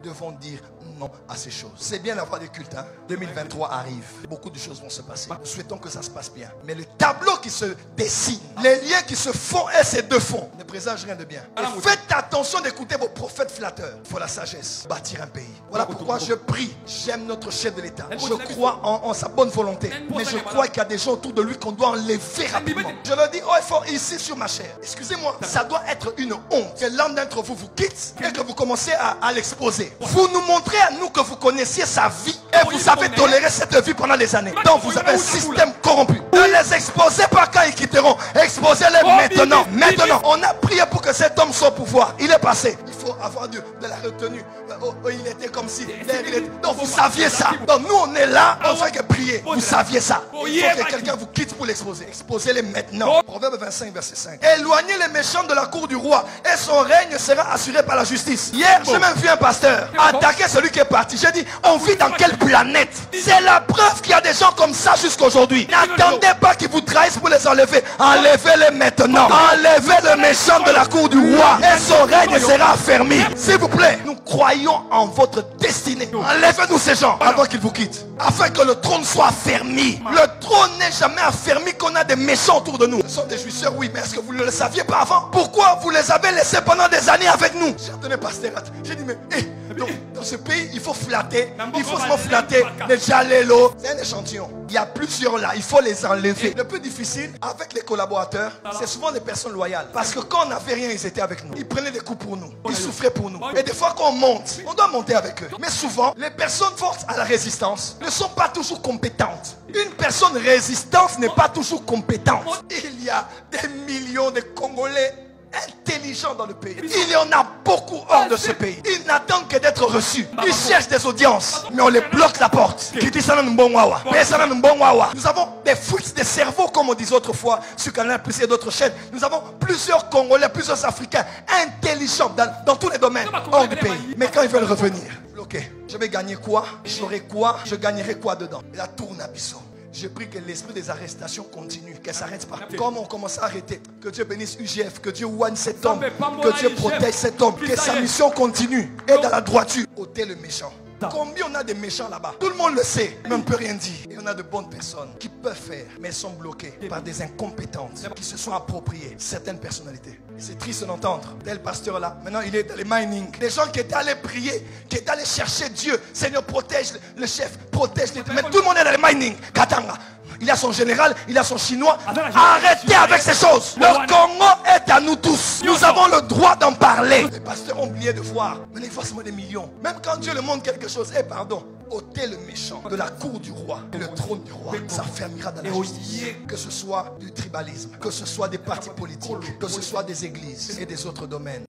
devons dire non à ces choses. C'est bien d'avoir des cultes. 2023 arrive. Beaucoup de choses vont se passer. Nous souhaitons que ça se passe bien. Mais le tableau qui se dessine, les liens qui se font et se défont, ne présage rien de bien. Et faites attention d'écouter vos prophètes flatteurs. Il faut la sagesse. Bâtir un pays. Voilà pourquoi je prie. J'aime notre chef de l'État. Je crois en sa bonne volonté. Mais je crois qu'il y a des gens autour de lui qu'on doit enlever rapidement. Je leur dis, oh, il faut ici sur ma chair. Excusez-moi, ça doit être une honte que l'un d'entre vous vous quitte et que vous commencez à l'exposer. Vous nous montrez à nous que vous connaissiez sa vie et vous avez toléré cette vie pendant des années. Donc vous avez un système corrompu. Ne les exposez pas quand ils quitteront. Exposez-les maintenant. Maintenant, on a prié pour que cet homme soit au pouvoir. Il est passé. Il faut avoir de la retenue. Il était comme si. Donc vous saviez ça. Donc nous on est là, on fait que prier. Vous saviez ça. Il faut que quelqu'un vous quitte pour l'exposer. Exposez-les maintenant. Proverbe 25, verset 5. Éloignez les méchants de la cour du roi et son règne sera assuré par la justice. Hier, j'ai même vu un pasteur attaquer celui qui est parti. J'ai dit, on vit dans quelle planète? C'est la preuve qu'il y a des gens comme ça jusqu'aujourd'hui. N'attendez pas qu'ils vous trahissent pour les enlever. Enlevez-les maintenant. Enlevez le méchant de la cour du roi et son règne sera affermi. S'il vous plaît, nous croyons en votre destinée. Enlevez-nous ces gens avant qu'ils vous quittent. Afin que le trône soit affermi. Le trône n'est jamais affermi qu'on a des méchants autour de nous. Ce sont des jouisseurs, oui, mais est-ce que vous ne le saviez pas avant? Pourquoi vous les avez laissés pendant des années avec nous? J'ai entendu pasteur, j'ai dit, mais dans ce pays, il faut flatter. Il faut se flatter. Les jalélos. C'est un échantillon. Il y a plusieurs là. Il faut les enlever. Le plus difficile, avec les collaborateurs, c'est souvent des personnes loyales. Parce que quand on n'avait rien, ils étaient avec nous. Ils prenaient des coups pour nous. Ils souffraient pour nous. Et des fois, quand on monte, on doit monter avec eux. Mais souvent, les personnes fortes à la résistance ne sont pas toujours compétentes. Une personne résistante n'est pas toujours compétente. Il y a des millions de Congolais intelligents dans le pays. Il y en a beaucoup hors de ce pays. Ils n'attendent que d'être reçus. Ils cherchent des audiences, mais on les bloque la porte. Nous avons des fuites de cerveau, comme on disait autrefois sur Canal Plus et d'autres chaînes. Nous avons plusieurs Congolais, plusieurs Africains intelligents dans tous les domaines hors du pays. Mais quand ils veulent revenir, ok, je vais gagner quoi? J'aurai quoi? Je gagnerai quoi dedans? La tourne à Bissau. Je prie que l'esprit des arrestations continue, qu'elle ne s'arrête pas. Comme on commence à arrêter, que Dieu bénisse UGF, que Dieu oigne cet homme, que Dieu protège cet homme, que sa mission continue. Et dans la droiture, ôtez le méchant. Combien on a de méchants là-bas? Tout le monde le sait, mais on ne peut rien dire. Et on a de bonnes personnes qui peuvent faire, mais sont bloquées par des incompétentes qui se sont appropriées certaines personnalités. C'est triste d'entendre. Tel pasteur là, maintenant il est dans les mining. Des gens qui étaient allés prier, qui étaient allés chercher Dieu. Seigneur, protège le chef, protège les... Mais tout le monde est dans les mining. Katanga. Il a son général, il a son chinois. Arrêtez avec ces choses. Le Congo est à nous tous. Nous avons le droit d'en parler. Les pasteurs ont oublié de voir. Mais il faut seulement des millions. Même quand Dieu leur montre quelque chose, pardon, ôtez le méchant de la cour du roi. Et le trône du roi s'affermira dans la justice. Que ce soit du tribalisme, que ce soit des partis politiques, que ce soit des églises et des autres domaines.